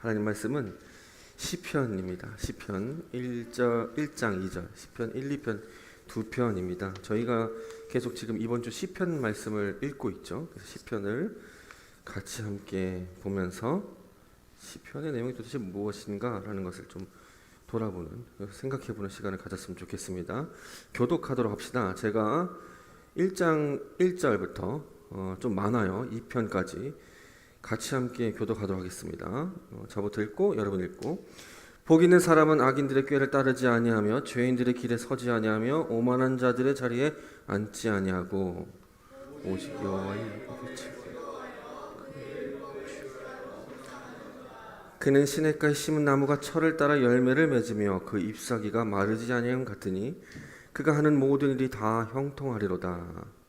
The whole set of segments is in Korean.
하나님 말씀은 시편입니다. 시편 1장 2절, 시편 1, 2편 두 편입니다. 저희가 계속 지금 이번 주 시편 말씀을 읽고 있죠. 그래서 시편을 같이 함께 보면서 시편의 내용이 도대체 무엇인가라는 것을 좀 돌아보는, 생각해보는 시간을 가졌으면 좋겠습니다. 교독하도록 합시다. 제가 1장 1절부터 좀 많아요. 2편까지 같이 함께 교독하도록 하겠습니다. 저부터 읽고 여러분 읽고. 복 있는 사람은 악인들의 꾀를 따르지 아니하며 죄인들의 길에 서지 아니하며 오만한 자들의 자리에 앉지 아니하고 오직 여호와의 그는 시냇가에 심은 나무가 철을 따라 열매를 맺으며 그 잎사귀가 마르지 아니함 같으니 그가 하는 모든 일이 다 형통하리로다.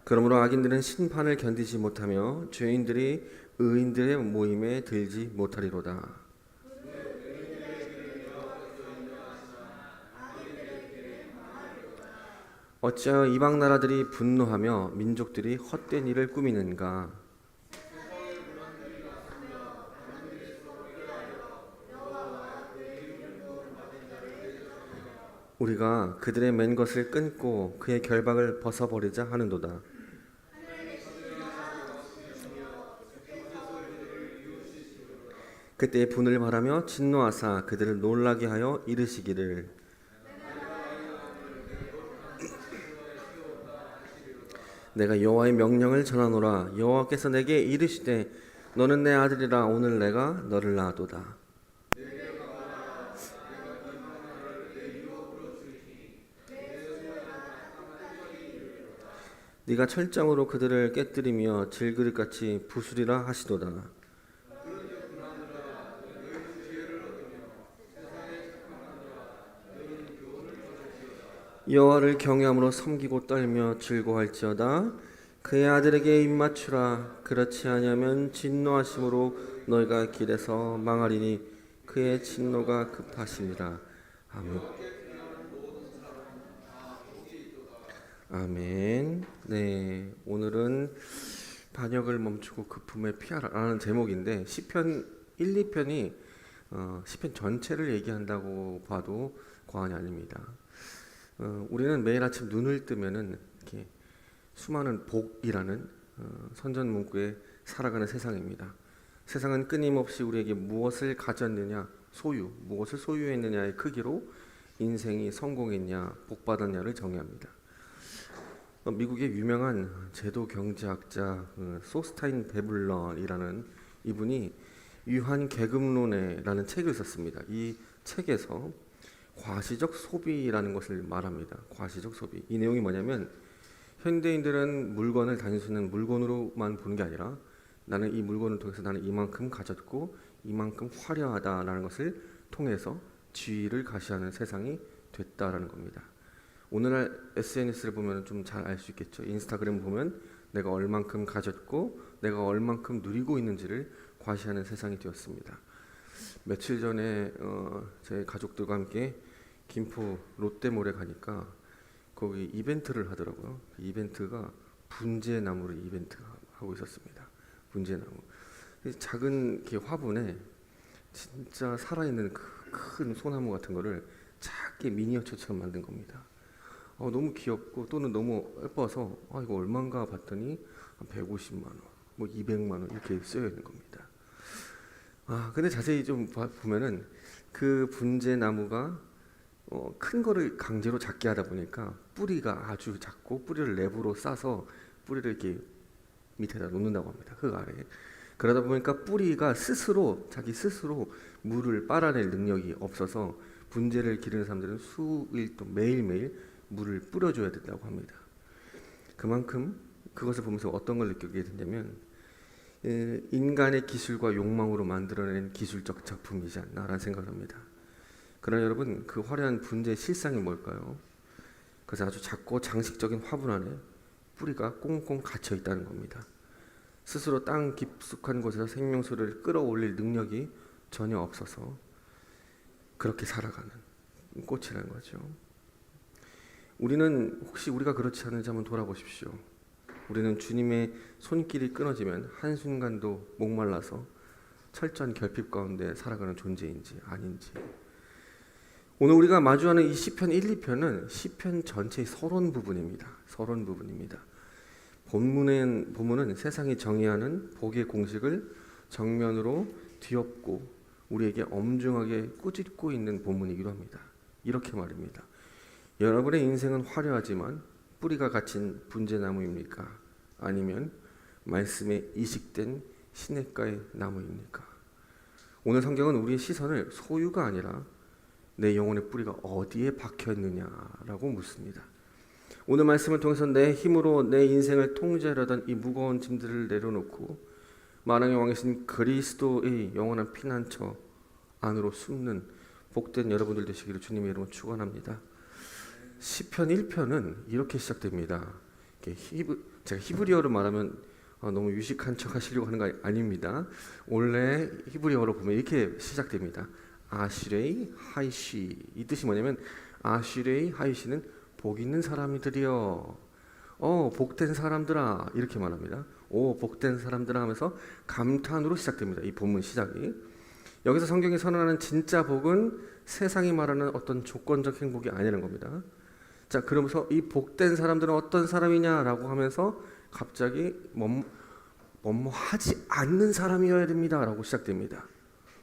그러므로 악인들은 심판을 견디지 못하며 죄인들이 의인들의 모임에 들지 못하리로다. 어찌하여 이방 나라들이 분노하며 민족들이 헛된 일을 꾸미는가? 우리가 그들의 맨 것을 끊고 그의 결박을 벗어버리자 하는도다. 그때 분을 바라며 진노하사 그들을 놀라게 하여 이르시기를 내가 여호와의 명령을 전하노라. 여호와께서 내게 이르시되 너는 내 아들이라. 오늘 내가 너를 낳았도다. 네가 철장으로 그들을 깨뜨리며 질그릇같이 부수리라 하시도다. 여호와를 경외함으로 섬기고 떨며 즐거워할지어다. 그의 아들에게 입맞추라. 그렇지 아니하면 진노하심으로 너희가 길에서 망하리니 그의 진노가 급하심이라. 아멘. 아멘. 네, 오늘은 반역을 멈추고 그품에 피하라라는 제목인데 시편 1, 2편이 시편 전체를 얘기한다고 봐도 과언이 아닙니다. 우리는 매일 아침 눈을 뜨면은 이렇게 수많은 복이라는 선전 문구에 살아가는 세상입니다. 세상은 끊임없이 우리에게 무엇을 가졌느냐, 무엇을 소유했느냐의 크기로 인생이 성공했냐, 복받았냐를 정의합니다. 미국의 유명한 제도 경제학자 소스타인 베블러이라는 이분이 유한 계급론에라는 책을 썼습니다. 이 책에서 과시적 소비라는 것을 말합니다. 과시적 소비. 이 내용이 뭐냐면 현대인들은 물건을 단순한 물건으로만 보는 게 아니라 나는 이 물건을 통해서 나는 이만큼 가졌고 이만큼 화려하다라는 것을 통해서 지위를 가시하는 세상이 됐다라는 겁니다. 오늘날 SNS를 보면 좀 잘 알 수 있겠죠. 인스타그램 보면 내가 얼만큼 가졌고 내가 얼만큼 누리고 있는지를 과시하는 세상이 되었습니다. 며칠 전에 제 가족들과 함께 김포 롯데몰에 가니까 거기 이벤트를 하더라고요. 그 이벤트가 분재나무를 이벤트하고 있었습니다. 분재나무. 작은 이렇게 화분에 진짜 살아있는 큰 소나무 같은 거를 작게 미니어처처럼 만든 겁니다. 너무 귀엽고 또는 너무 예뻐서 이거 얼마인가 봤더니 한 150만 원, 뭐 200만 원 이렇게 쓰여 있는 겁니다. 근데 자세히 좀 보면은 그 분재나무가 큰 거를 강제로 작게 하다 보니까 뿌리가 아주 작고 뿌리를 랩으로 싸서 뿌리를 이렇게 밑에다 놓는다고 합니다. 흙 아래에. 그러다 보니까 뿌리가 자기 스스로 물을 빨아낼 능력이 없어서 분재를 기르는 사람들은 수일 동안 매일매일 물을 뿌려줘야 된다고 합니다. 그만큼 그것을 보면서 어떤 걸 느끼게 되냐면 인간의 기술과 욕망으로 만들어낸 기술적 작품이지 않나라는 생각을 합니다. 그러나 여러분, 그 화려한 분재의 실상이 뭘까요? 그래서 아주 작고 장식적인 화분 안에 뿌리가 꽁꽁 갇혀 있다는 겁니다. 스스로 땅 깊숙한 곳에서 생명수를 끌어올릴 능력이 전혀 없어서 그렇게 살아가는 꽃이라는 거죠. 우리는 혹시 우리가 그렇지 않은지 한번 돌아보십시오. 우리는 주님의 손길이 끊어지면 한순간도 목말라서 철저한 결핍 가운데 살아가는 존재인지 아닌지. 오늘 우리가 마주하는 이 시편 1, 2편은 시편 전체의 서론 부분입니다. 서론 부분입니다. 본문은 세상이 정의하는 복의 공식을 정면으로 뒤엎고 우리에게 엄중하게 꾸짖고 있는 본문이기도 합니다. 이렇게 말입니다. 여러분의 인생은 화려하지만 뿌리가 갇힌 분재나무입니까? 아니면 말씀에 이식된 시냇가의 나무입니까? 오늘 성경은 우리의 시선을 소유가 아니라 내 영혼의 뿌리가 어디에 박혀있느냐라고 묻습니다. 오늘 말씀을 통해서 내 힘으로 내 인생을 통제하려던 이 무거운 짐들을 내려놓고 만왕의 왕이신 그리스도의 영원한 피난처 안으로 숨는 복된 여러분들 되시기를 주님의 이름으로 축원합니다. 시편 1편은 이렇게 시작됩니다. 제가 히브리어로 말하면 너무 유식한 척 하시려고 하는 거 아닙니다. 원래 히브리어로 보면 이렇게 시작됩니다. 아시레이 하이시. 이 뜻이 뭐냐면 아시레이 하이시는 복 있는 사람들이여, 복된 사람들아, 이렇게 말합니다. 오, 복된 사람들아 하면서 감탄으로 시작됩니다. 이 본문 시작이. 여기서 성경이 선언하는 진짜 복은 세상이 말하는 어떤 조건적 행복이 아니라는 겁니다. 자, 그러면서 이 복된 사람들은 어떤 사람이냐라고 하면서 갑자기 뭐뭐 하지 않는 사람이어야 됩니다라고 시작됩니다.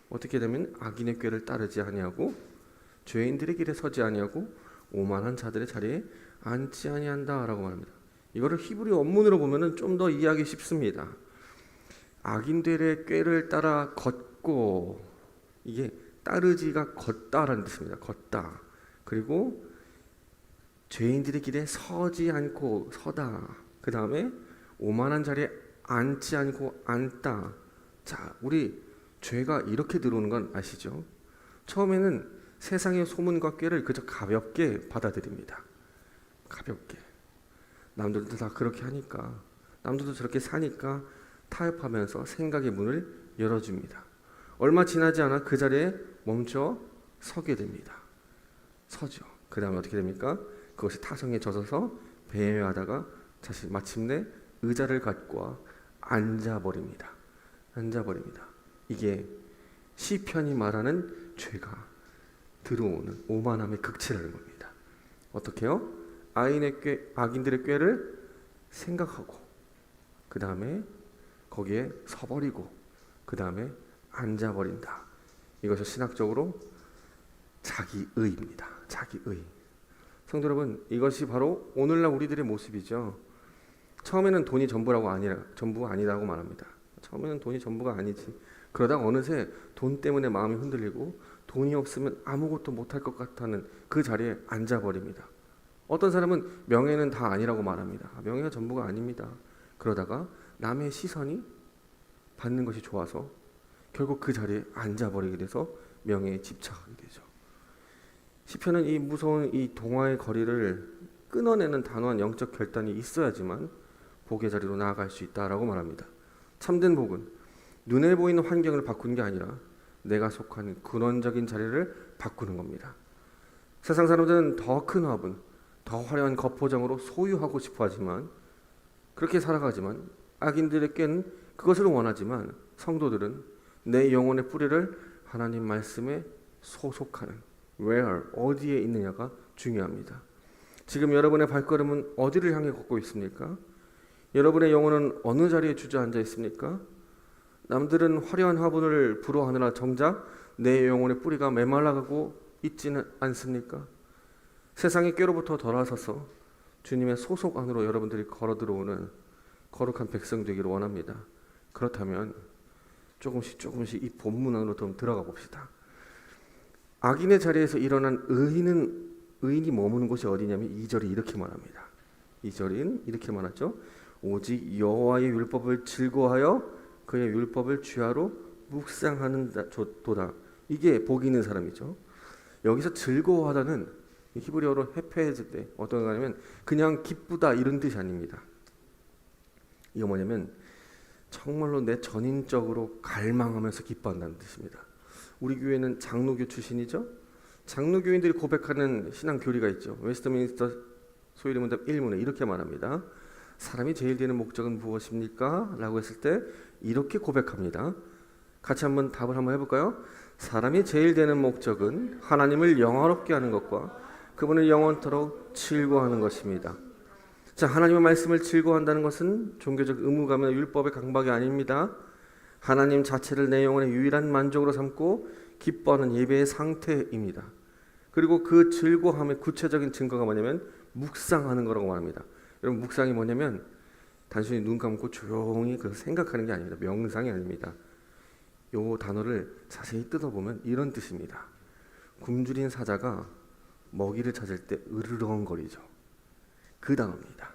어떻게 되면 악인의 꾀를 따르지 아니하고 죄인들의 길에 서지 아니하고 오만한 자들의 자리에 앉지 아니한다라고 말합니다. 이거를 히브리 원문으로 보면은 좀 더 이해하기 쉽습니다. 악인들의 꾀를 따라 걷고, 이게 따르지가 걷다라는 뜻입니다. 걷다. 그리고 죄인들의 길에 서지 않고 서다. 그 다음에 오만한 자리에 앉지 않고 앉다. 자, 우리 죄가 이렇게 들어오는 건 아시죠? 처음에는 세상의 소문과 꾀를 그저 가볍게 받아들입니다. 가볍게. 남들도 다 그렇게 하니까, 남들도 저렇게 사니까 타협하면서 생각의 문을 열어줍니다. 얼마 지나지 않아 그 자리에 멈춰 서게 됩니다. 서죠. 그 다음에 어떻게 됩니까? 그것이 타성에 젖어서 배회하다가 마침내 의자를 갖고 앉아버립니다. 앉아버립니다. 이게 시편이 말하는 죄가 들어오는 오만함의 극치라는 겁니다. 어떻게요? 악인들의 꾀를 생각하고 그 다음에 거기에 서버리고 그 다음에 앉아버린다. 이것이 신학적으로 자기의입니다. 자기의. 성도 여러분, 이것이 바로 오늘날 우리들의 모습이죠. 처음에는 돈이 전부가 아니라고 말합니다. 처음에는 돈이 전부가 아니지. 그러다가 어느새 돈 때문에 마음이 흔들리고 돈이 없으면 아무것도 못할 것 같다는 그 자리에 앉아버립니다. 어떤 사람은 명예는 다 아니라고 말합니다. 명예가 전부가 아닙니다. 그러다가 남의 시선이 받는 것이 좋아서 결국 그 자리에 앉아버리게 돼서 명예에 집착하게 되죠. 시편은 이 무서운 이 동화의 거리를 끊어내는 단호한 영적 결단이 있어야지만 복의 자리로 나아갈 수 있다라고 말합니다. 참된 복은 눈에 보이는 환경을 바꾸는 게 아니라 내가 속한 근원적인 자리를 바꾸는 겁니다. 세상 사람들은 더 큰 화분, 더 화려한 겉포장으로 소유하고 싶어 하지만, 그렇게 살아가지만 악인들의 꾀는 그것을 원하지만 성도들은 내 영혼의 뿌리를 하나님 말씀에 소속하는 where, 어디에 있느냐가 중요합니다. 지금 여러분의 발걸음은 어디를 향해 걷고 있습니까? 여러분의 영혼은 어느 자리에 주저앉아 있습니까? 남들은 화려한 화분을 부러워하느라 정작 내 영혼의 뿌리가 메말라가고 있지는 않습니까? 세상의 꾀로부터 돌아서서 주님의 소속 안으로 여러분들이 걸어 들어오는 거룩한 백성 되기를 원합니다. 그렇다면 조금씩 이 본문 안으로 좀 들어가 봅시다. 악인의 자리에서 일어난 의인이 머무는 곳이 어디냐면 2절이 이렇게 말합니다. 2절은 이렇게 말하죠. 오직 여호와의 율법을 즐거워하여 그의 율법을 주야로 묵상하는 도다. 이게 복이 있는 사람이죠. 여기서 즐거워하다는 히브리어로 헤페즈 때 어떤 거냐면 그냥 기쁘다 이런 뜻이 아닙니다. 이거 뭐냐면 정말로 내 전인적으로 갈망하면서 기뻐한다는 뜻입니다. 우리 교회는 장로교 출신이죠. 장로교인들이 고백하는 신앙 교리가 있죠. 웨스트민스터 소위문답 1문에 이렇게 말합니다. 사람이 제일 되는 목적은 무엇입니까? 라고 했을 때 이렇게 고백합니다. 같이 한번 답을 한번 해볼까요? 사람이 제일 되는 목적은 하나님을 영화롭게 하는 것과 그분을 영원토록 즐거워하는 것입니다. 자, 하나님의 말씀을 즐거워한다는 것은 종교적 의무감이나 율법의 강박이 아닙니다. 하나님 자체를 내 영혼의 유일한 만족으로 삼고 기뻐하는 예배의 상태입니다. 그리고 그 즐거움의 구체적인 증거가 뭐냐면 묵상하는 거라고 말합니다. 여러분, 묵상이 뭐냐면 단순히 눈 감고 조용히 그 생각하는 게 아닙니다. 명상이 아닙니다. 요 단어를 자세히 뜯어보면 이런 뜻입니다. 굶주린 사자가 먹이를 찾을 때 으르렁거리죠. 그 단어입니다.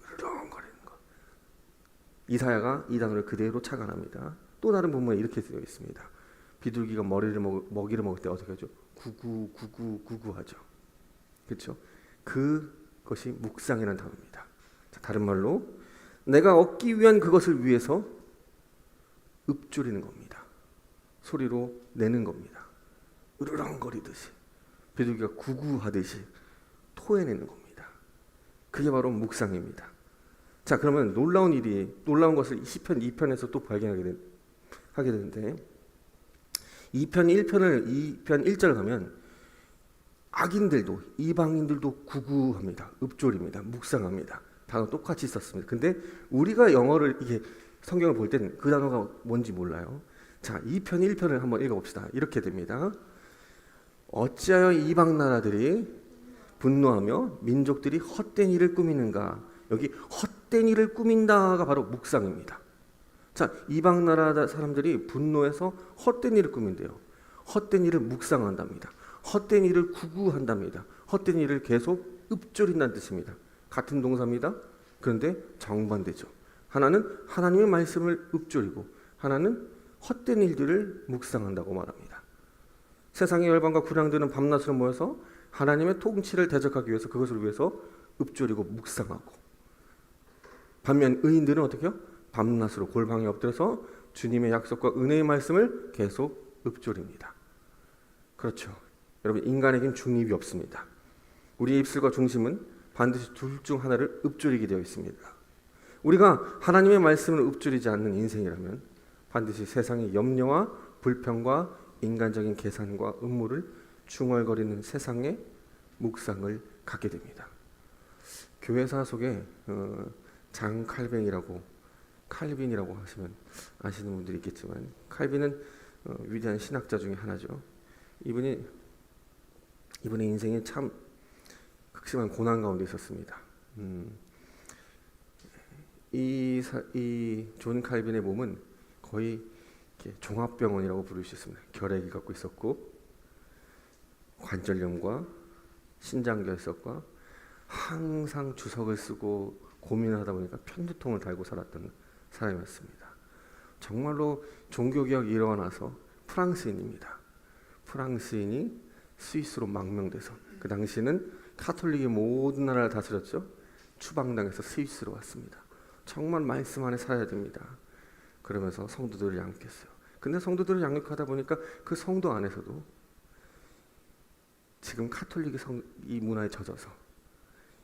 으르렁거리는 거. 이사야가 이 단어를 그대로 착안합니다. 또 다른 본문에 이렇게 되어 있습니다. 비둘기가 먹이를 먹을 때 어떻게 하죠? 구구 구구 구구 하죠. 그렇죠? 그것이 묵상이라는 단어입니다. 자, 다른 말로 내가 얻기 위한 그것을 위해서 읊조리는 겁니다. 소리로 내는 겁니다. 으르렁거리듯이 비둘기가 구구하듯이 토해내는 겁니다. 그게 바로 묵상입니다. 자, 그러면 놀라운 것을 시편 2편에서 또 발견하게 되는데 2편 1절을 가면 악인들도 이방인들도 구구합니다. 읊조립니다. 묵상합니다. 단어 똑같이 썼습니다. 근데 우리가 영어를 이게 성경을 볼 때는 그 단어가 뭔지 몰라요. 자, 2편 1편을 한번 읽어봅시다. 이렇게 됩니다. 어찌하여 이방 나라들이 분노하며 민족들이 헛된 일을 꾸미는가. 여기 헛된 일을 꾸민다가 바로 묵상입니다. 자, 이방 나라 사람들이 분노해서 헛된 일을 꾸민대요. 헛된 일을 묵상한답니다. 헛된 일을 구구한답니다. 헛된 일을 계속 읊조린다는 뜻입니다. 같은 동사입니다. 그런데 정반대죠. 하나는 하나님의 말씀을 읊조리고 하나는 헛된 일들을 묵상한다고 말합니다. 세상의 열방과 군왕들은 밤낮으로 모여서 하나님의 통치를 대적하기 위해서 그것을 위해서 읊조리고 묵상하고, 반면 의인들은 어떻게 해요? 밤낮으로 골방에 엎드려서 주님의 약속과 은혜의 말씀을 계속 읊조립니다. 그렇죠. 여러분, 인간에겐 중립이 없습니다. 우리의 입술과 중심은 반드시 둘 중 하나를 읊조리게 되어 있습니다. 우리가 하나님의 말씀을 읊조리지 않는 인생이라면 반드시 세상의 염려와 불평과 인간적인 계산과 음모를 중얼거리는 세상의 묵상을 갖게 됩니다. 교회사 속에 장 칼빈이라고 하시면 아시는 분들이 있겠지만, 칼빈은 위대한 신학자 중에 하나죠. 이분의 인생에 참 극심한 고난 가운데 있었습니다. 이 존 칼빈의 몸은 거의 이렇게 종합병원이라고 부를 수 있습니다. 결핵이 갖고 있었고 관절염과 신장결석과 항상 주석을 쓰고 고민을 하다 보니까 편두통을 달고 살았던 사람이었습니다. 정말로 종교개혁이 일어나서 프랑스인입니다. 프랑스인이 스위스로 망명돼서, 그 당시에는 카톨릭이 모든 나라를 다스렸죠. 추방당해서 스위스로 왔습니다. 정말 말씀 안에 살아야 됩니다. 그러면서 성도들을 양육했어요. 근데 성도들을 양육하다 보니까 그 성도 안에서도 지금 카톨릭의 이 문화에 젖어서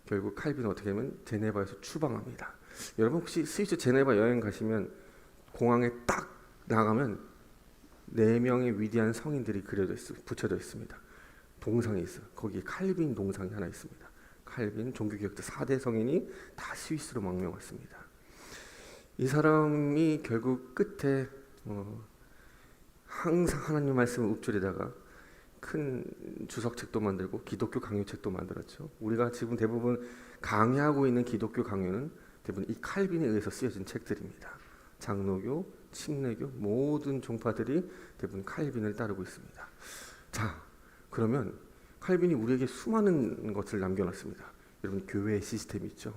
결국 칼빈은 어떻게 하면 제네바에서 추방합니다. 여러분, 혹시 스위스 제네바 여행 가시면 공항에 딱 나가면 4명의 위대한 성인들이 붙여져 있습니다. 동상이 있어요. 거기에 칼빈 동상이 하나 있습니다. 칼빈 종교개혁자 4대 성인이 다 스위스로 망명 왔습니다. 이 사람이 결국 끝에 항상 하나님 말씀을 읊조리다가 큰 주석책도 만들고 기독교 강요책도 만들었죠. 우리가 지금 대부분 강의하고 있는 기독교 강요는 대부분 이 칼빈에 의해서 쓰여진 책들입니다. 장로교, 침례교 모든 종파들이 대부분 칼빈을 따르고 있습니다. 자, 그러면 칼빈이 우리에게 수많은 것을 남겨놨습니다. 여러분, 교회 시스템 있죠?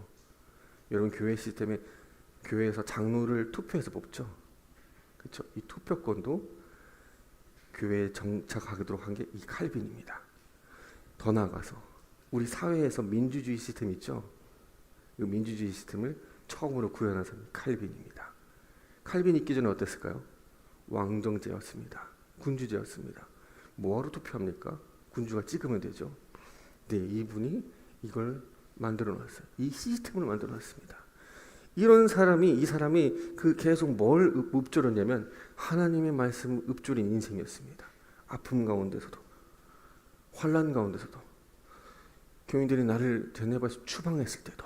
여러분, 교회 시스템에 교회에서 장로를 투표해서 뽑죠. 그렇죠? 이 투표권도 교회에 정착하도록 한 게 이 칼빈입니다. 더 나아가서 우리 사회에서 민주주의 시스템 있죠? 이 민주주의 시스템을 처음으로 구현한 사람이 칼빈입니다. 칼빈이 있기 전에 어땠을까요? 왕정제였습니다. 군주제였습니다. 뭐하러 투표합니까? 군주가 찍으면 되죠. 네, 이분이 이걸 만들어 놨어요. 이 시스템을 만들어 놨습니다. 이런 사람이 이 사람이 그 계속 뭘 읊조렸냐면 하나님의 말씀을 읊조린 인생이었습니다. 아픔 가운데서도 환난 가운데서도 교인들이 나를 제네바에서 추방했을 때도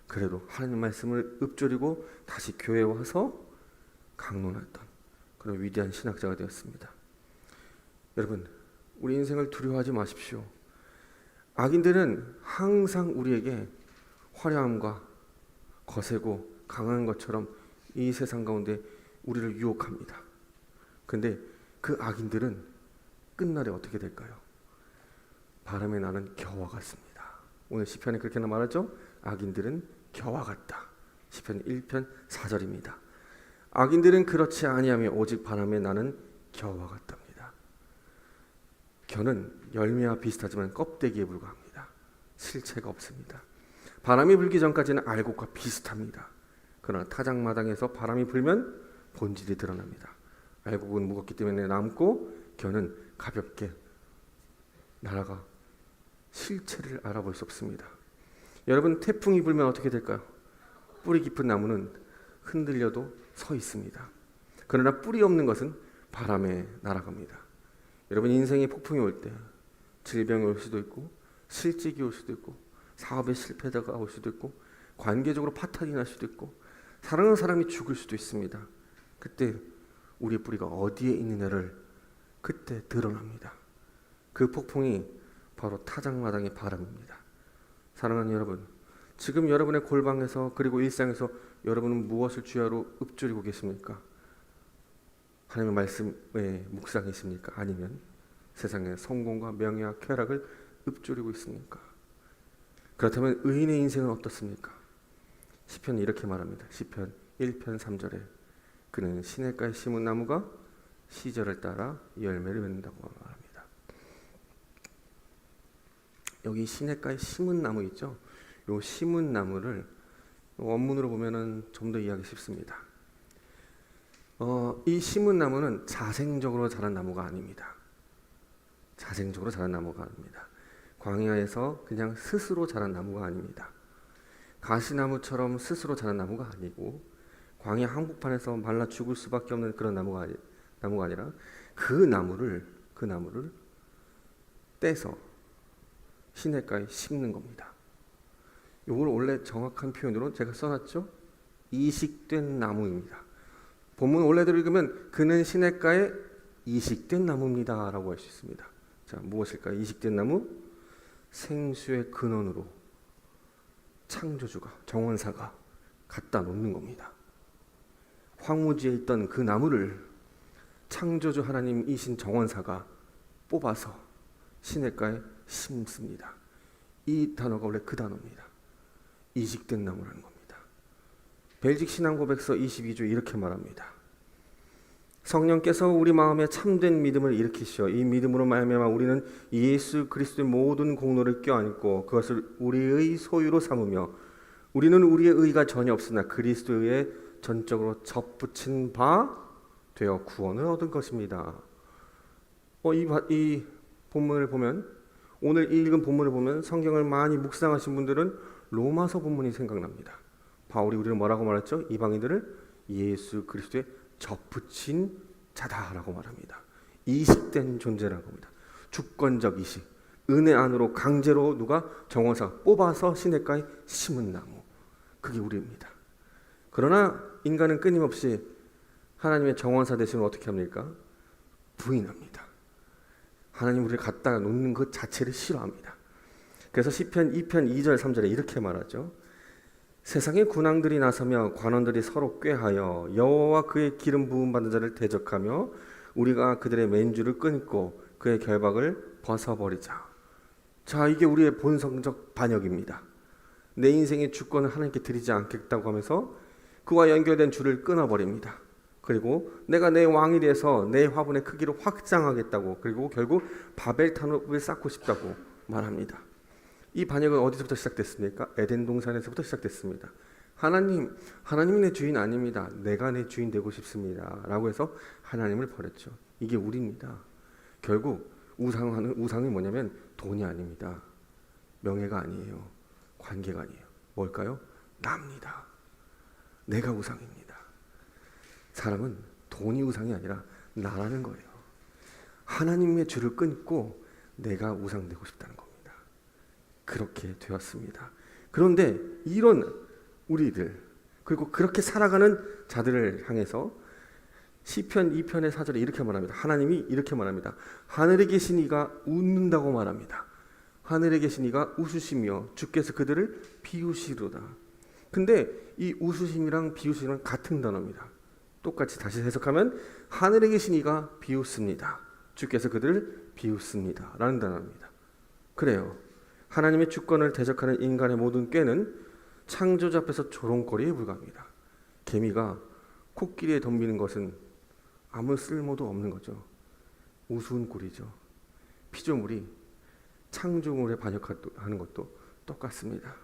그래도 하나님 말씀을 읊조리고 다시 교회에 와서 강론했던 그런 위대한 신학자가 되었습니다. 여러분, 우리 인생을 두려워하지 마십시오. 악인들은 항상 우리에게 화려함과 거세고 강한 것처럼 이 세상 가운데 우리를 유혹합니다. 근데 그 악인들은 끝날에 어떻게 될까요? 바람에 나는 겨와 같습니다. 오늘 시편에 그렇게 말하죠? 악인들은 겨와 같다. 시편 1편 4절입니다. 악인들은 그렇지 아니하며 오직 바람에 나는 겨와 같답니다. 겨는 열매와 비슷하지만 껍데기에 불과합니다. 실체가 없습니다. 바람이 불기 전까지는 알곡과 비슷합니다. 그러나 타작마당에서 바람이 불면 본질이 드러납니다. 알곡은 무겁기 때문에 남고 겨는 가볍게 날아가 실체를 알아볼 수 없습니다. 여러분, 태풍이 불면 어떻게 될까요? 뿌리 깊은 나무는 흔들려도 서 있습니다. 그러나 뿌리 없는 것은 바람에 날아갑니다. 여러분, 인생의 폭풍이 올 때 질병이 올 수도 있고 실직이 올 수도 있고 사업에 실패가 올 수도 있고 관계적으로 파탄이 날 수도 있고 사랑하는 사람이 죽을 수도 있습니다. 그때 우리의 뿌리가 어디에 있느냐를 그때 드러납니다. 그 폭풍이 바로 타작마당의 바람입니다. 사랑하는 여러분, 지금 여러분의 골방에서 그리고 일상에서 여러분은 무엇을 주야로 읊조리고 계십니까? 하나님의 말씀에 묵상이십니까? 아니면 세상의 성공과 명예와 쾌락을 읊조리고 있습니까? 그렇다면 의인의 인생은 어떻습니까? 시편이 이렇게 말합니다. 시편 1편 3절에 그는 시냇가에 심은 나무가 시절을 따라 열매를 맺는다고 말합니다. 여기 시냇가에 심은 나무 있죠? 요 심은 나무를 원문으로 보면은 좀 더 이해하기 쉽습니다. 이 심은 나무는 자생적으로 자란 나무가 아닙니다. 자생적으로 자란 나무가 아닙니다. 광야에서 그냥 스스로 자란 나무가 아닙니다. 가시나무처럼 스스로 자란 나무가 아니고 광야 한복판에서 말라 죽을 수밖에 없는 그런 나무가 아니라 그 나무를 떼서 시냇가에 심는 겁니다. 이걸 원래 정확한 표현으로 제가 써놨죠. 이식된 나무입니다. 본문 원래대로 읽으면 그는 시냇가에 이식된 나무입니다 라고 할 수 있습니다. 자, 무엇일까요? 이식된 나무? 생수의 근원으로 창조주가, 정원사가 갖다 놓는 겁니다. 황무지에 있던 그 나무를 창조주 하나님이신 정원사가 뽑아서 시냇가에 심습니다. 이 단어가 원래 그 단어입니다. 이식된 나무라는 겁니다. 벨직 신앙고백서 22조 이렇게 말합니다. 성령께서 우리 마음에 참된 믿음을 일으키시어 이 믿음으로 말미암아 우리는 예수 그리스도의 모든 공로를 껴안고 그것을 우리의 소유로 삼으며 우리는 우리의 의가 전혀 없으나 그리스도의 의에 전적으로 접붙인 바 되어 구원을 얻은 것입니다. 이 본문을 보면, 오늘 읽은 본문을 보면 성경을 많이 묵상하신 분들은 로마서 본문이 생각납니다. 바울이 우리를 뭐라고 말했죠? 이방인들을 예수 그리스도의 접붙인 자다라고 말합니다. 이식된 존재라고 합니다. 주권적 이식, 은혜 안으로 강제로 누가 정원사가 뽑아서 시냇가에 심은 나무, 그게 우리입니다. 그러나 인간은 끊임없이 하나님의 정원사 되심을 어떻게 합니까? 부인합니다. 하나님 우리를 갖다 놓는 것 자체를 싫어합니다. 그래서 시편 2편 2절 3절에 이렇게 말하죠. 세상의 군왕들이 나서며 관원들이 서로 꾀하여 여호와와 그의 기름 부음 받은 자를 대적하며 우리가 그들의 맨주를 끊고 그의 결박을 벗어버리자. 자, 이게 우리의 본성적 반역입니다. 내 인생의 주권을 하나님께 드리지 않겠다고 하면서 그와 연결된 줄을 끊어버립니다. 그리고 내가 내 왕이 돼서 내 화분의 크기를 확장하겠다고, 그리고 결국 바벨탑을 쌓고 싶다고 말합니다. 이 반역은 어디서부터 시작됐습니까? 에덴 동산에서부터 시작됐습니다. 하나님이 내 주인 아닙니다. 내가 내 주인 되고 싶습니다 라고 해서 하나님을 버렸죠. 이게 우리입니다. 결국 우상이 뭐냐면 돈이 아닙니다. 명예가 아니에요. 관계가 아니에요. 뭘까요? 나입니다. 내가 우상입니다. 사람은 돈이 우상이 아니라 나라는 거예요. 하나님의 줄을 끊고 내가 우상되고 싶다는 겁니다. 그렇게 되었습니다. 그런데 이런 우리들, 그리고 그렇게 살아가는 자들을 향해서 시편 2편의 4절에 이렇게 말합니다. 하나님이 이렇게 말합니다. 하늘에 계신 이가 웃는다고 말합니다. 하늘에 계신 이가 웃으시며 주께서 그들을 비우시로다. 근데 이 웃으심이랑 비우심은 같은 단어입니다. 똑같이 다시 해석하면 하늘에 계신 이가 비웃습니다. 주께서 그들을 비웃습니다. 라는 단어입니다. 그래요. 하나님의 주권을 대적하는 인간의 모든 꾀는 창조주 앞에서 조롱거리에 불과합니다. 개미가 코끼리에 덤비는 것은 아무 쓸모도 없는 거죠. 우스운 꼴이죠. 피조물이 창조물에 반역하는 것도 똑같습니다.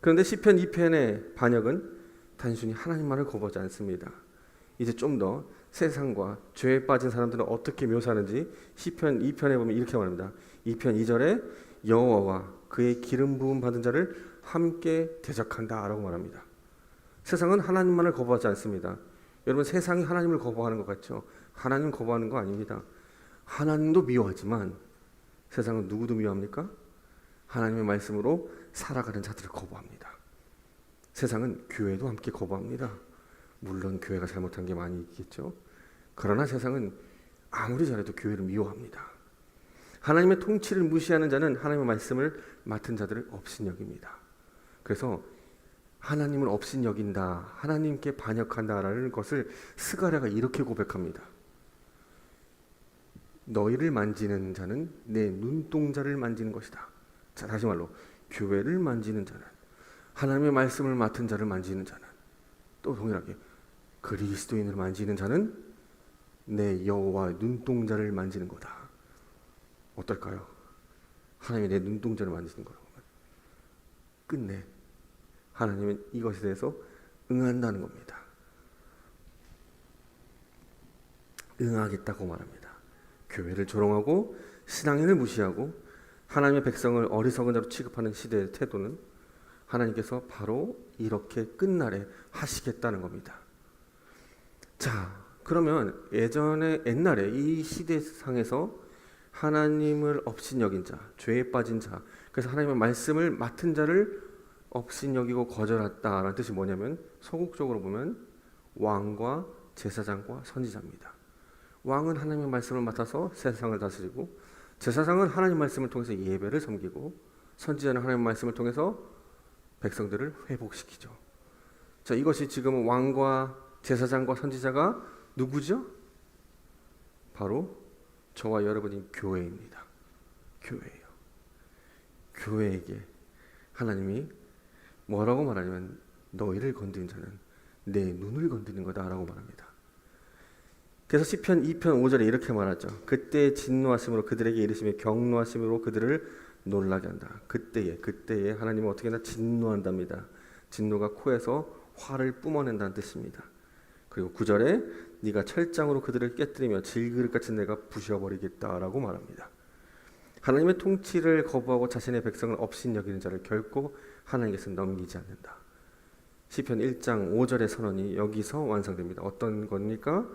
그런데 시편 2편의 반역은 단순히 하나님만을 거부하지 않습니다. 이제 좀 더 세상과 죄에 빠진 사람들은 어떻게 묘사하는지 시편 2편에 보면 이렇게 말합니다. 2편 2절에 여호와와 그의 기름 부음 받은 자를 함께 대적한다 라고 말합니다. 세상은 하나님만을 거부하지 않습니다. 여러분, 세상이 하나님을 거부하는 것 같죠? 하나님 거부하는 거 아닙니다. 하나님도 미워하지만 세상은 누구도 미워합니까? 하나님의 말씀으로 살아가는 자들을 거부합니다. 세상은 교회도 함께 거부합니다. 물론 교회가 잘못한 게 많이 있겠죠. 그러나 세상은 아무리 잘해도 교회를 미워합니다. 하나님의 통치를 무시하는 자는 하나님의 말씀을 맡은 자들을 업신여깁니다. 그래서 하나님을 업신여긴다, 하나님께 반역한다라는 것을 스가랴가 이렇게 고백합니다. 너희를 만지는 자는 내 눈동자를 만지는 것이다. 자, 다시 말로 교회를 만지는 자는, 하나님의 말씀을 맡은 자를 만지는 자는, 또 동일하게 그리스도인을 만지는 자는 내 여호와 눈동자를 만지는 거다. 어떨까요? 하나님이 내 눈동자를 만지는 거라고 하면 끝내 하나님은 이것에 대해서 응한다는 겁니다. 응하겠다고 말합니다. 교회를 조롱하고 신앙인을 무시하고 하나님의 백성을 어리석은 자로 취급하는 시대의 태도는 하나님께서 바로 이렇게 끝날에 하시겠다는 겁니다. 자, 그러면 옛날에 이 시대상에서 하나님을 업신여긴 자, 죄에 빠진 자, 그래서 하나님의 말씀을 맡은 자를 업신여기고 거절했다라는 뜻이 뭐냐면 소극적으로 보면 왕과 제사장과 선지자입니다. 왕은 하나님의 말씀을 맡아서 세상을 다스리고, 제사장은 하나님의 말씀을 통해서 예배를 섬기고, 선지자는 하나님의 말씀을 통해서 백성들을 회복시키죠. 자, 이것이 지금 왕과 제사장과 선지자가 누구죠? 바로 저와 여러분인 교회입니다. 교회예요. 교회에게 하나님이 뭐라고 말하냐면 너희를 건드린 자는 내 눈을 건드린 거다라고 말합니다. 그래서 시편 2편 5절에 이렇게 말하죠. 그때의 진노하심으로 그들에게 이르시며 경노하심으로 그들을 놀라게 한다. 그때에 하나님은 어떻게 하나 진노한답니다. 진노가 코에서 화를 뿜어낸다는 뜻입니다. 그리고 9절에 네가 철장으로 그들을 깨뜨리며 질그릇같이 내가 부셔버리겠다라고 말합니다. 하나님의 통치를 거부하고 자신의 백성을 업신여기는 자를 결코 하나님께서 넘기지 않는다. 시편 1장 5절의 선언이 여기서 완성됩니다. 어떤 겁니까?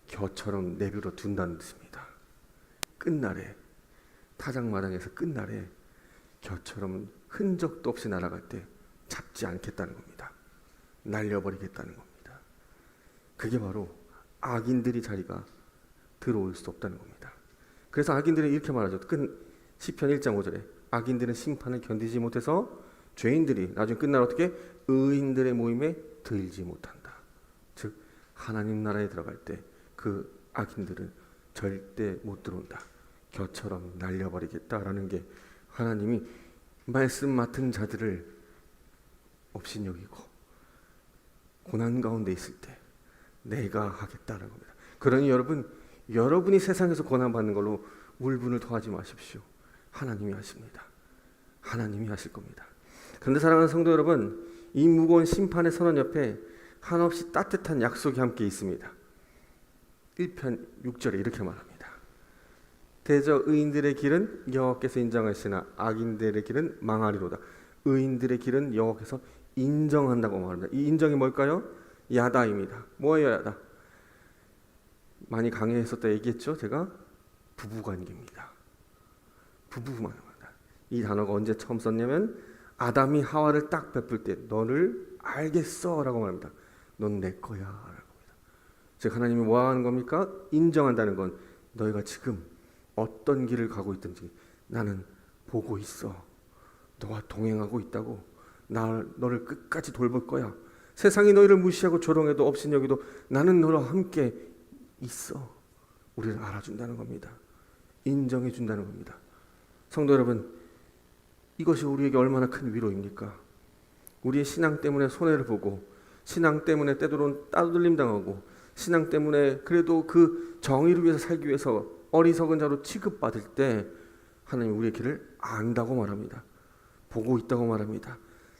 겨처럼 내버려 둔다는 뜻입니다. 끝날에, 타작마당에서 끝날에 겨처럼 흔적도 없이 날아갈 때 잡지 않겠다는 겁니다. 날려버리겠다는 겁니다. 그게 바로 악인들이 자리가 들어올 수 없다는 겁니다. 그래서 악인들은 이렇게 말하죠. 시편 1장 5절에 악인들은 심판을 견디지 못해서 죄인들이 나중에 끝날 어떻게 의인들의 모임에 들지 못한다. 즉 하나님 나라에 들어갈 때 그 악인들은 절대 못 들어온다. 겨처럼 날려버리겠다라는 게 하나님이 말씀 맡은 자들을 업신여기고 고난 가운데 있을 때 내가 하겠다는 겁니다. 그러니 여러분이 세상에서 고난받는 걸로 울분을 토하지 마십시오. 하나님이 하십니다. 하나님이 하실 겁니다. 그런데 사랑하는 성도 여러분, 이 무거운 심판의 선언 옆에 한없이 따뜻한 약속이 함께 있습니다. 1편 6절에 이렇게 말합니다. 대저 의인들의 길은 여호와께서 인정하시나 악인들의 길은 망하리로다. 의인들의 길은 여호와께서 인정한다고 말합니다. 이 인정이 뭘까요? 야다입니다. 뭐예요, 야다? 많이 강의했었다 얘기했죠, 제가? 부부관계입니다. 부부관계입니다. 이 단어가 언제 처음 썼냐면 아담이 하와를 딱 베풀 때 너를 알겠어 라고 말합니다. 넌 내 거야 라고 합니다. 즉 하나님이 뭐 하는 겁니까? 인정한다는 건 너희가 지금 어떤 길을 가고 있든지 나는 보고 있어. 너와 동행하고 있다고. 너를 끝까지 돌볼 거야. 세상이 너희를 무시하고 조롱해도 업신여기도 나는 너와 함께 있어. 우리를 알아준다는 겁니다. 인정해 준다는 겁니다. 성도 여러분, 이것이 우리에게 얼마나 큰 위로입니까? 우리의 신앙 때문에 손해를 보고, 신앙 때문에 때로는 따돌림 당하고, 신앙 때문에 그래도 그 정의를 위해서 살기 위해서 어리석은 자로 취급받을 때 하나님 우리의 길을 안다고 말합니다. 보고 있다고 말합니다.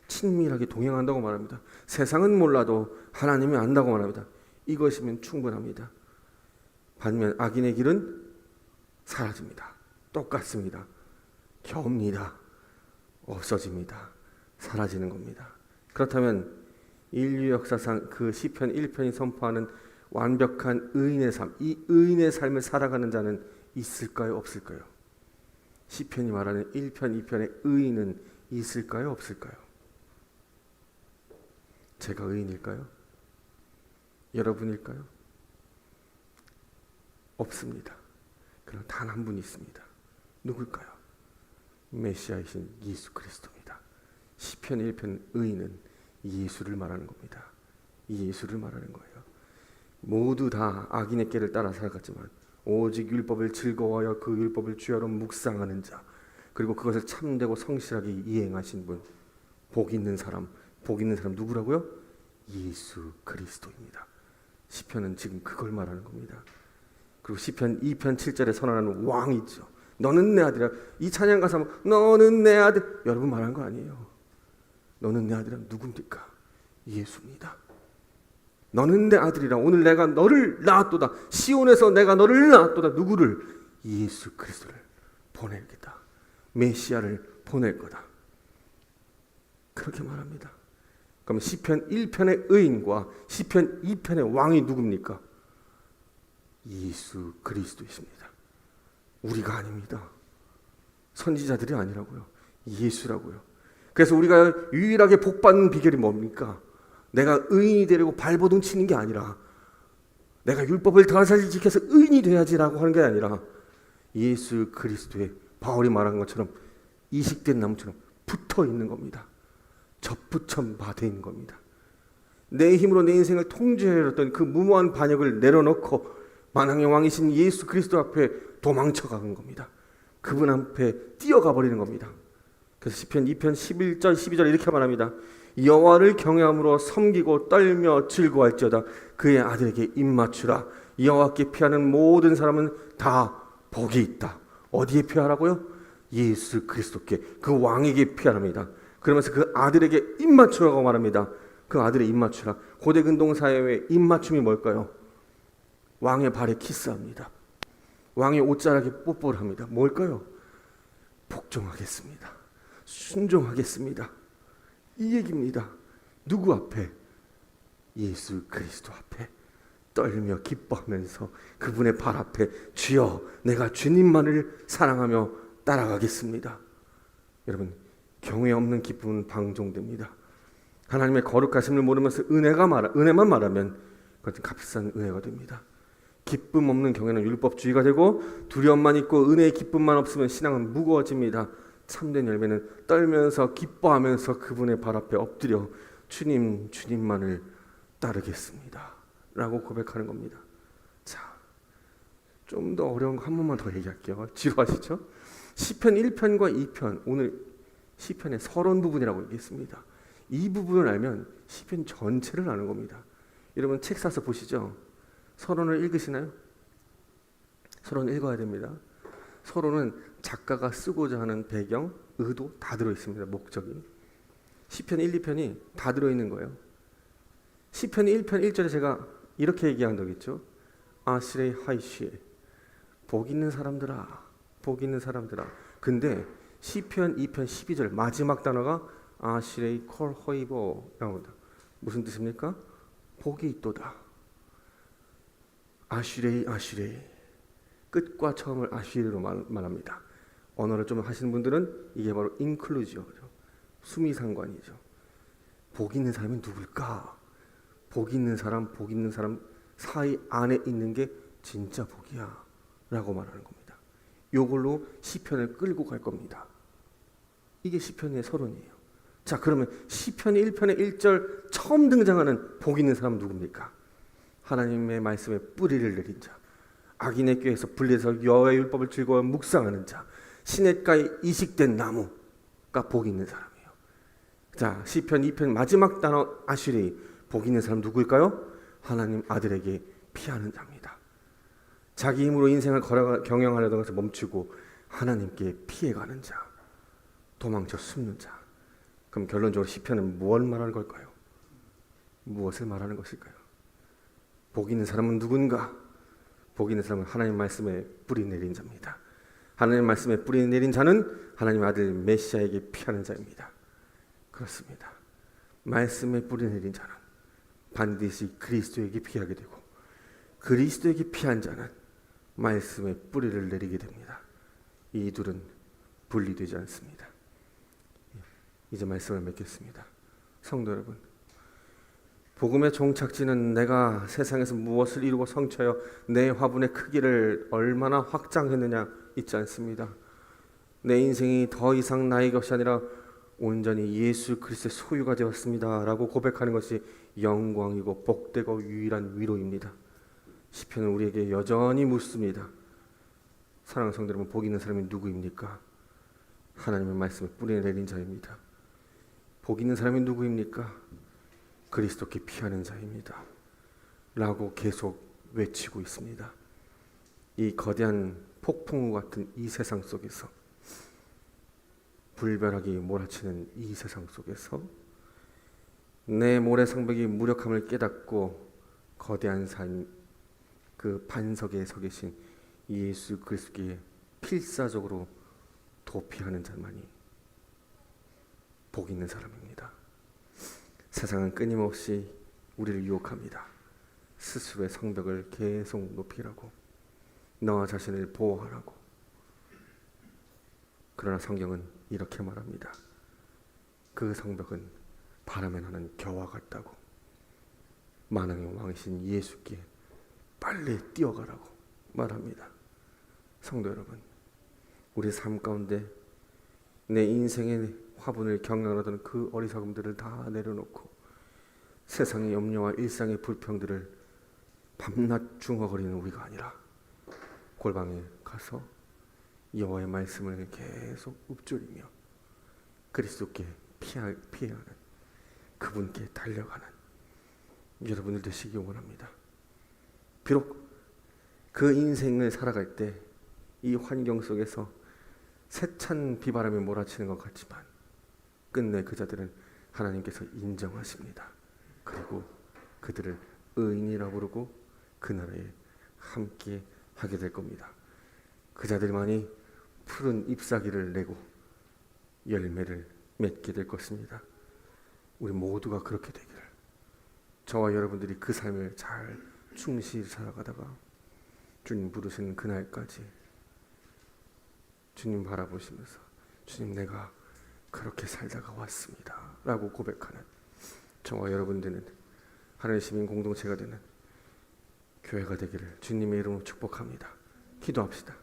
친밀하게 동행한다고 말합니다. 세상은 몰라도 하나님이 안다고 말합니다. 이것이면 충분합니다. 반면 악인의 길은 사라집니다. 똑같습니다. 겹니다. 없어집니다. 사라지는 겁니다. 그렇다면 인류 역사상 그 시편 1편이 선포하는 완벽한 의인의 삶, 이 의인의 삶을 살아가는 자는 있을까요? 없을까요? 시편이 말하는 1편, 2편의 의인은 있을까요? 없을까요? 제가 의인일까요? 여러분일까요? 없습니다. 그럼 단 한 분 있습니다. 누굴까요? 메시아이신 예수 그리스도입니다. 시편 1편 의인은 예수를 말하는 겁니다. 예수를 말하는 거예요. 모두 다 악인의 길을 따라 살아갔지만 오직 율법을 즐거워하여 그 율법을 주야로 묵상하는 자, 그리고 그것을 참되고 성실하게 이행하신 분, 복 있는 사람 누구라고요? 예수 그리스도입니다. 시편은 지금 그걸 말하는 겁니다. 그리고 시편 2편 7절에 선언하는 왕이 있죠. 너는 내 아들이라. 이 찬양 가사 너는 내 아들, 여러분 말한 거 아니에요. 너는 내 아들이란 누굽니까? 예수입니다. 너는 내 아들이라. 오늘 내가 너를 낳았도다. 시온에서 내가 너를 낳았도다. 누구를? 예수 그리스도를 보내겠다. 메시아를 보낼 거다. 그렇게 말합니다. 그럼 시편 1편의 의인과 시편 2편의 왕이 누굽니까? 예수 그리스도이십니다. 우리가 아닙니다. 선지자들이 아니라고요. 예수라고요. 그래서 우리가 유일하게 복받는 비결이 뭡니까? 내가 의인이 되려고 발버둥 치는 게 아니라, 내가 율법을 다사실 지켜서 의인이 돼야지라고 하는 게 아니라, 예수 그리스도의 바울이 말한 것처럼 이식된 나무처럼 붙어 있는 겁니다. 접붙임 바돼 있는 겁니다. 내 힘으로 내 인생을 통제하였던 그 무모한 반역을 내려놓고 만왕의 왕이신 예수 그리스도 앞에 도망쳐가는 겁니다. 그분 앞에 뛰어가 버리는 겁니다. 그래서 시편 2편 11절 12절 이렇게 말합니다. 여호와를 경외함으로 섬기고 떨며 즐거워할지어다. 그의 아들에게 입맞추라. 여호와께 피하는 모든 사람은 다 복이 있다. 어디에 피하라고요? 예수 그리스도께, 그 왕에게 피하랍니다. 그러면서 그 아들에게 입맞추라고 말합니다. 그 아들의 입맞추라. 고대 근동 사회의 입맞춤이 뭘까요? 왕의 발에 키스합니다. 왕의 옷자락에 뽀뽀를 합니다. 뭘까요? 복종하겠습니다. 순종하겠습니다. 이 얘기입니다. 누구 앞에? 예수 그리스도 앞에 떨며 기뻐하면서 그분의 발 앞에 주여 내가 주님만을 사랑하며 따라가겠습니다. 여러분, 경외 없는 기쁨은 방종됩니다. 하나님의 거룩하심을 모르면서 은혜만 말하면 그것은 값비싼 은혜가 됩니다. 기쁨 없는 경외는 율법주의가 되고, 두려움만 있고 은혜의 기쁨만 없으면 신앙은 무거워집니다. 참된 열매는 떨면서 기뻐하면서 그분의 발 앞에 엎드려 주님만을 따르겠습니다 라고 고백하는 겁니다. 자, 좀 더 어려운 거 한 번만 더 얘기할게요. 지루하시죠? 시편 1편과 2편, 오늘 시편의 서론 부분이라고 얘기했습니다. 이 부분을 알면 시편 전체를 아는 겁니다. 여러분 책 사서 보시죠. 서론을 읽으시나요? 서론 읽어야 됩니다. 서론은 작가가 쓰고자 하는 배경, 의도 다 들어있습니다. 목적이. 시편 1, 2편이 다 들어있는 거예요. 시편 1편 1절에 제가 이렇게 얘기한 적 있죠. 아시레 하이시에, 복 있는 사람들아, 복 있는 사람들아. 근데 시편 2편 12절 마지막 단어가 아시레이 콜 허이버 나온다. 무슨 뜻입니까? 복이 있도다. 아시레이 아시레이. 끝과 처음을 아시레이로 말합니다. 언어를 좀 하시는 분들은 이게 바로 인클루지어죠. 수미상관이죠. 복 있는 사람이 누굴까? 복 있는 사람, 복 있는 사람 사이 안에 있는 게 진짜 복이야 라고 말하는 겁니다. 요걸로 시편을 끌고 갈 겁니다. 이게 시편의 서론이에요. 자, 그러면 시편 1편의 1절 처음 등장하는 복 있는 사람은 누굽니까? 하나님의 말씀에 뿌리를 내린 자, 악인의 꾀에서 분리해서 여호와의 율법을 즐거워 묵상하는 자, 시냇가에 이식된 나무가 복 있는 사람이에요. 자, 시편 2편 마지막 단어 아시레이, 복 있는 사람 누구일까요? 하나님 아들에게 피하는 자입니다. 자기 힘으로 인생을 경영하려던 것을 멈추고 하나님께 피해가는 자, 도망쳐 숨는 자. 그럼 결론적으로 시편은 뭘 말하는 걸까요? 무엇을 말하는 것일까요? 복 있는 사람은 누군가? 복 있는 사람은 하나님 말씀에 뿌리 내린 자입니다. 하나님 말씀에 뿌리 내린 자는 하나님 아들 메시아에게 피하는 자입니다. 그렇습니다. 말씀에 뿌리 내린 자는 반드시 그리스도에게 피하게 되고, 그리스도에게 피한 자는 말씀에 뿌리를 내리게 됩니다. 이 둘은 분리되지 않습니다. 이제 말씀을 맺겠습니다. 성도 여러분, 복음의 종착지는 내가 세상에서 무엇을 이루고 성취하여 내 화분의 크기를 얼마나 확장했느냐 있지 않습니다. 내 인생이 더 이상 나의 것이 아니라 온전히 예수 그리스도의 소유가 되었습니다 라고 고백하는 것이 영광이고 복되고 유일한 위로입니다. 시편은 우리에게 여전히 묻습니다. 사랑하는 성도 여러분, 복 있는 사람이 누구입니까? 하나님의 말씀에 뿌리 내린 자입니다. 복 있는 사람이 누구입니까? 그리스도께 피하는 자입니다 라고 계속 외치고 있습니다. 이 거대한 폭풍우 같은 이 세상 속에서, 불벼락이 몰아치는 이 세상 속에서 내 모래성벽이 무력함을 깨닫고 거대한 산, 그 반석에 서 계신 예수 그리스도께 필사적으로 도피하는 자만이 복 있는 사람입니다. 세상은 끊임없이 우리를 유혹합니다. 스스로의 성벽을 계속 높이라고, 너 자신을 보호하라고. 그러나 성경은 이렇게 말합니다. 그 성벽은 바람에 나는 겨와 같다고. 만왕의 왕이신 예수께 빨리 뛰어가라고 말합니다. 성도 여러분, 우리 삶 가운데 내 인생의 화분을 경영하던 그 어리석음들을 다 내려놓고 세상의 염려와 일상의 불평들을 밤낮 중얼거리는 우리가 아니라 골방에 가서 여호와의 말씀을 계속 읊조리며 그리스도께 피해야 하는, 그분께 달려가는 여러분들 되시기 원합니다. 비록 그 인생을 살아갈 때 이 환경 속에서 세찬 비바람이 몰아치는 것 같지만 끝내 그 자들은 하나님께서 인정하십니다. 그리고 그들을 의인이라 부르고 그 나라에 함께 하게 될 겁니다. 그 자들만이 푸른 잎사귀를 내고 열매를 맺게 될 것입니다. 우리 모두가 그렇게 되기를, 저와 여러분들이 그 삶을 잘 충실히 살아가다가 주님 부르시는 그날까지 주님 바라보시면서 주님 내가 그렇게 살다가 왔습니다 라고 고백하는 저와 여러분들은 하나님의 시민 공동체가 되는 교회가 되기를 주님의 이름으로 축복합니다. 기도합시다.